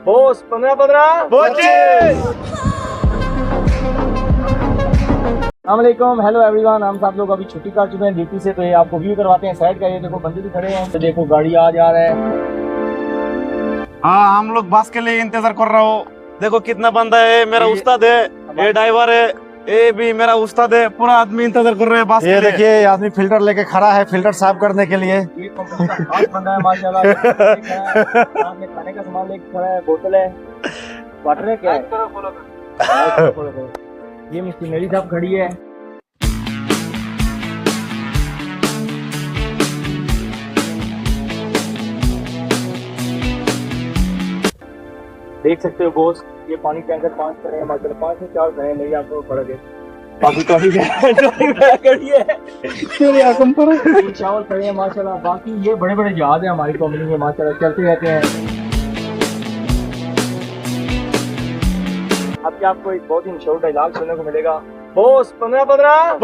Boss 15-15 अस्सलामुअलैकुम, hello everyone. हम सब लोग अभी छुट्टी कर चुके हैं ड्यूटी से, तो ये आपको व्यू करवाते हैं साइड का। ये देखो बंदे भी खड़े हैं, तो देखो गाड़ी आ जा रहा है। हाँ, हम लोग बस के लिए इंतजार कर रहा हूँ। देखो कितना बंदा है, मेरा उस्ताद है, ये ड्राइवर है, ये भी मेरा उस्ताद है। पूरा आदमी इंतजार कर रहे हैं बस के लिए। देखिए ये आदमी फिल्टर लेके खड़ा है, फिल्टर साफ करने के लिए। ये कंपनी का खास बंदा है माशाल्लाह। सामने खाने का सामान लेके खड़ा है, बोतल है, वाटर है, क्या है? ये मशीनरी सब खड़ी है। देख सकते हो बॉस, ये पानी टैंकर 5 खड़े हैं माशाल्लाह, 5 से 4 खड़े हैं, मेरी आंखों में फर्क है। बाकी ट्रॉली खड़ी है, चावल खड़े हैं माशाल्लाह। बाकी ये बड़े बड़े जहाज हैं हमारी कंपनी में माशाल्लाह, चलते रहते हैं। अब क्या आपको एक बहुत ही मशहूर डायलॉग सुनने को मिलेगा, बॉस 15-15